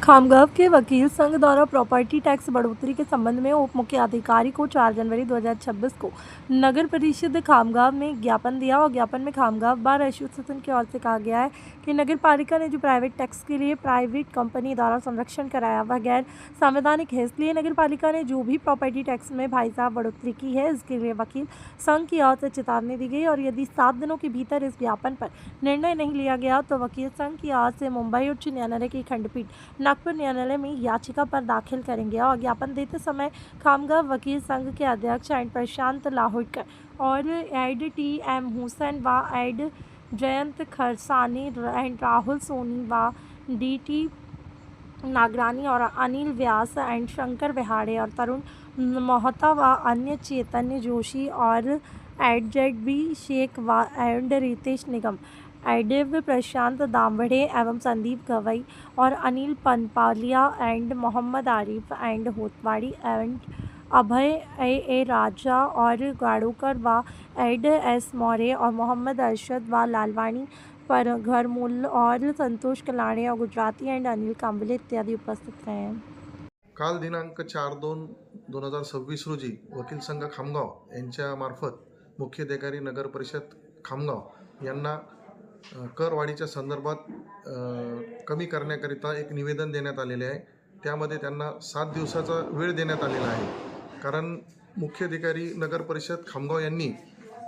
खामगांव के वकील संघ द्वारा प्रॉपर्टी टैक्स बढ़ोतरी के संबंध में उप मुख्य अधिकारी को 4 जनवरी 2026 को नगर परिषद खामगांव में ज्ञापन दिया और ज्ञापन में खामगांव बार एसोसिएशन की ओर से कहा गया है कि नगर पालिका ने जो प्राइवेट टैक्स के लिए प्राइवेट कंपनी द्वारा संरक्षण कराया वह गैर संवैधानिक है। इसलिए नगर पालिका ने जो भी प्रॉपर्टी टैक्स में भाई साहब बढ़ोतरी की है इसके लिए वकील संघ की ओर से चेतावनी दी गई और यदि 7 दिनों के भीतर इस ज्ञापन पर निर्णय नहीं लिया गया तो वकील संघ की ओर से मुंबई उच्च न्यायालय की खंडपीठ नागपुर न्यायालय में याचिका पर दाखिल करेंगे। और ज्ञापन देते समय खामगांव वकील संघ के अध्यक्ष एंड प्रशांत लाहौटकर और एड टी.एम. हुसैन व एड जयंत खरसानी एंड राहुल सोनी व डी.टी. नागरानी और अनिल व्यास एंड शंकर विहाड़े और तरुण मोहता व अन्य चैतन्य जोशी और एड.जेड.बी. शेख व एंड रितेश निगम एडिव प्रशांत दामवड़े एवं संदीप गवई और Anil Panpalia and Mohammad Arif and Hotwadi and Abhay A Raja और गाड़ोकर व एड एस मौर्य और मोहम्मद अरशद व लालवाणी पर घरमूल और संतोष कलाणे और गुजराती एंड अनिल कांबले इत्यादि उपस्थित रहे हैं। काल दिनांक 4/2/2026 रोजी वकील संघ खामगाव यांच्या मार्फत मुख्य अधिकारी नगर परिषद खामगाव यांना करवाढीच्या संदर्भात कमी करण्याकरिता एक निवेदन देण्यात आलेले आहे। त्यामध्ये त्यांना 7 दिवसाचा वेळ देण्यात आलेला आहे, कारण मुख्य अधिकारी नगर परिषद खामगाव यांनी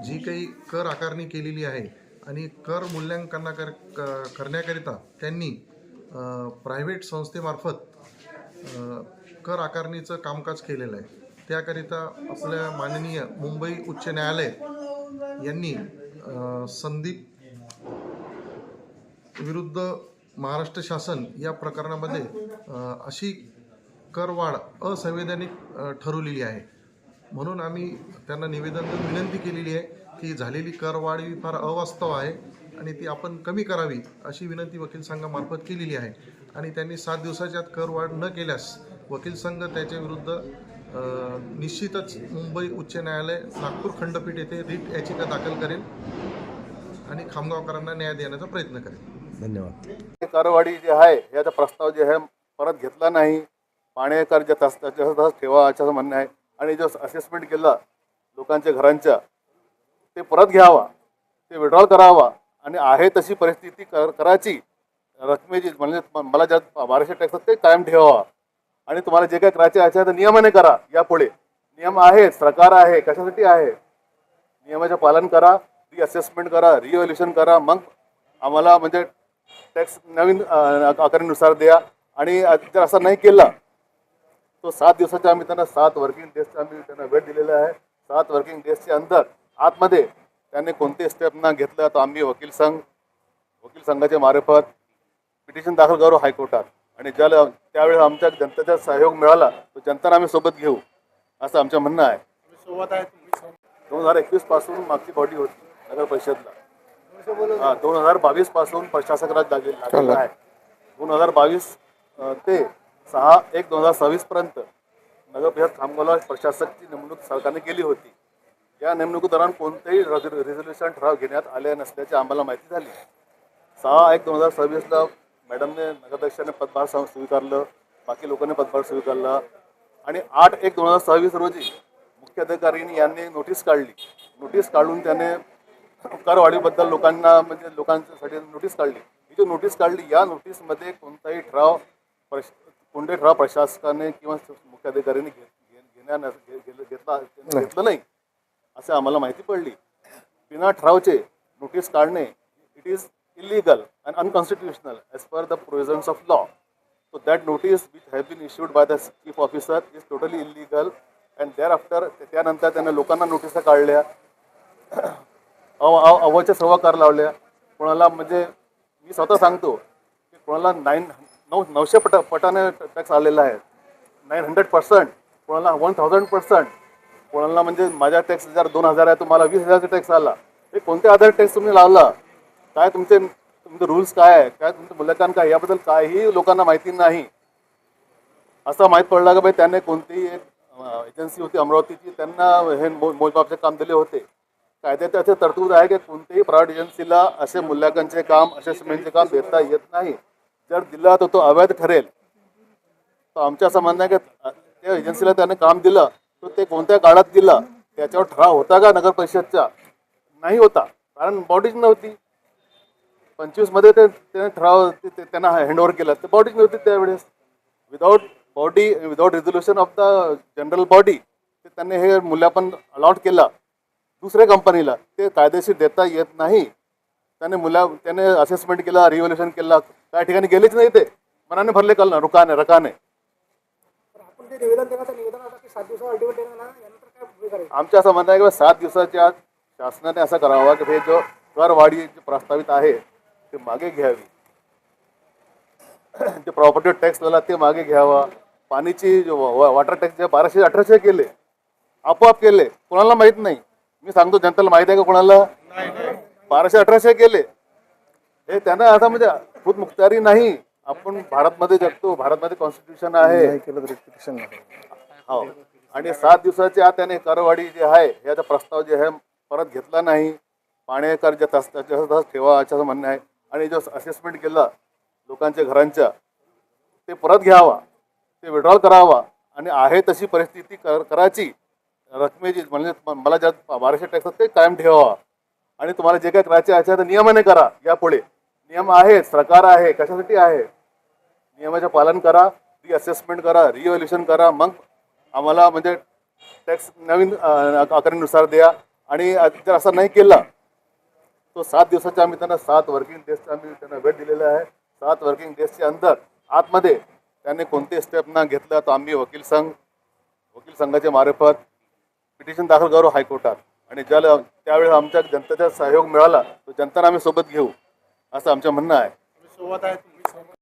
जी काही कर आकारणी केलेली आहे आणि कर मूल्यांकन करण्याकरिता त्यांनी प्रायव्हेट संस्थेमार्फत कर आकारणीचं कामकाज केलेलं आहे। त्याकरिता आपल्या माननीय मुंबई उच्च न्यायालय यांनी संदीप विरुद्ध महाराष्ट्र शासन या प्रकरणामध्ये अशी करवाढ असंवैधानिक ठरवलेली आहे। म्हणून आम्ही त्यांना निवेदन देऊन विनंती केलेली आहे की झालेली करवाढ ही फार अवास्तव आहे आणि ती आपण कमी करावी अशी विनंती वकील संघामार्फत केलेली आहे आणि त्यांनी 7 दिवसाच्या आत करवाढ न केल्यास वकील संघ त्याच्या विरुद्ध निश्चितच मुंबई उच्च न्यायालय नागपूर खंडपीठ येथे रिट याचिका दाखल करेल आणि खामगावकरांना न्याय देण्याचा प्रयत्न करेल। धन्यवाद। करवाढी जी आहे याचा प्रस्ताव जे आहे परत घेतला नाही, पाणेकर जे तसं ठेवा असं म्हणणं आहे आणि जो असेसमेंट केला लोकांच्या घरांच्या ते परत घ्यावा, ते विड्रॉल करावा आणि आहे तशी परिस्थिती करायची रकमेची म्हणजे मला ज्या 1200 टॅक्स ते कायम ठेवावा आणि तुम्हाला जे काही करायचे आहे ते नियमाने करा। यापुढे नियम आहेत, सरकार आहे, कशासाठी आहे, नियमाचे पालन करा, रिअसेसमेंट करा, रिव्हॅल्युएशन करा, मग आम्हाला म्हणजे टॅक्स नवीन आकारणीनुसार द्या। आणि जर असं नाही केलं तो 7 दिवसाच्या आम्ही त्यांना 7 वर्किंग डेजचा आम्ही त्यांना वेळ दिलेला आहे। 7 वर्किंग डेजच्या अंदर आतमध्ये त्यांनी कोणते स्टेप न घेतलं तर आम्ही वकील संघाच्या मार्फत पिटिशन दाखल करू हायकोर्टात आणि ज्याला त्यावेळेस आमच्या जनतेचा सहयोग मिळाला तो जनताना आम्ही सोबत घेऊ असं आमचं म्हणणं आहे। सोबत आहे 2021 पासून मागची बॉडी होती नगर परिषदला, 2022 पासून प्रशासकाला लागलेला आहे। 2022 ते 6/1/2026 पर्यंत नगर परिषद खामगावला प्रशासकाची नेमणूक सरकारने केली होती। या नेमणुकीदरम्यान कोणतेही रेझोल्युशन ठराव घेण्यात आले नसल्याची आम्हाला माहिती झाली। 6/1/2026 मॅडमने नगराध्यक्षाने पदभार स्वीकारलं, बाकी लोकांनी पदभार स्वीकारला आणि 8/1/2026 रोजी मुख्य अधिकाऱ्यांनी यांनी नोटीस काढली। नोटीस काढून त्याने करवाढीबद्दल लोकांसाठी नोटीस काढली। ही जो नोटीस काढली या नोटीसमध्ये कोणताही ठराव प्रशासकाने किंवा मुख्य अधिकाऱ्यांनी घेतलं नाही असे आम्हाला माहिती पडली। बिना ठरावचे नोटीस काढणे it is illegal and unconstitutional as per the provisions of law. So that notice which has been issued by the chief officer is totally illegal and thereafter त्यानंतर त्यांना लोकांना नोटिसा काढल्या, अवच्या सवाकार लावल्या। कोणाला म्हणजे मी स्वतः सांगतो की कोणाला 900 पटाने टॅक्स आलेला आहे, 900%, कोणाला 1000%, कोणाला म्हणजे माझा टॅक्स जर 2000 आहे तुम्हाला 20,000चा टॅक्स आला। हे कोणत्या आधार टॅक्स तुम्ही लावला, काय तुमचे रूल्स काय आहे, काय तुमचं मूल्यांकन काय, याबद्दल काही लोकांना माहिती नाही। असं माहीत पडलं की भाई त्याने कोणतीही एक एजन्सी होती अमरावतीची, त्यांना हे मोजमापचे काम दिले होते। कायद्यात असे तरतूद आहे की कोणत्याही प्रायव्हेट एजन्सीला असे मूल्यांकनचे काम, असेसमेंटचे काम देता येत नाही। जर दिला तर तो अवैध ठरेल तर आमचं असं म्हणणं आहे की त्या एजन्सीला त्याने काम दिलं तर ते कोणत्या काळात दिलं त्याच्यावर ठराव होता का नगर परिषदचा? नाही होता, कारण बॉडीज नव्हती. 25 मध्ये त्याने ठराव त्यांना हँडओव्हर केला, तर बॉडीज नव्हती त्यावेळेस. Without body, without resolution of the general body त्यांनी हे मूल्यांकन अलॉट केला दुसऱ्या कंपनीला. ते कायदेशीर देता येत नाही. त्याने असेसमेंट केला, रिव्हॅल्युएशन केला, काही ठिकाणी गेलेच नाही, ते मनाने भरले रकाने. आमच्या असं म्हणणं आहे की 7 दिवसाच्या आत शासनाने असं करावा की हे जो करवाढी जी प्रस्तावित आहे ते मागे घ्यावी. जे प्रॉपर्टी टॅक्स लावला ते मागे घ्यावा. पाणीची वॉटर टॅक्स जे 1200-1800 केले, आपोआप केले, कोणाला माहित नाही. मी सांगतो, जनतेला माहित आहे का कोणाला? 1200-1800 केले. हे त्यांना आता म्हणजे खुद मुख्तारी नाही. आपण भारतमध्ये जगतो, भारतमध्ये कॉन्स्टिट्यूशन आहे. हो, आणि 7 दिवसाच्या आत त्याने करवाढी जी आहे याचा प्रस्ताव जे आहे परत घेतला नाही. पाणीकर जे तसं ठेवा असं म्हणणं आहे. आणि जो असेसमेंट केला लोकांच्या घरांच्या ते परत घ्यावा, ते विड्रॉल करावा आणि आहे तशी परिस्थिती करायची. रकमेची म्हणजे मला ज्या 1200 टॅक्स ते कायम ठेवावा. आणि तुम्हाला जे काय करायचे आहे ते नियमाने करा. यापुढे नियम आहेत, सरकार आहे, कशासाठी आहे? नियमाचे पालन करा, रिअसेसमेंट करा, रिव्हॅल्युएशन करा, मग आम्हाला म्हणजे टॅक्स नवीन आकारणीनुसार द्या. आणि जर असं नाही केलं तो 7 दिवसाच्या आम्ही त्यांना 7 वर्किंग डेजचा आम्ही त्यांना वेळ दिलेला आहे. 7 वर्किंग डेजच्या अंदर आतमध्ये त्यांनी कोणते स्टेप न घेतला तर आम्ही वकील संघाच्या मार्फत पिटिशन दाखल करू हायकोर्टात. आणि त्यावेळेस आमच्या जनतेचा सहयोग मिळाला तर जनताना आम्ही सोबत घेऊ असं आमचं म्हणणं आहे.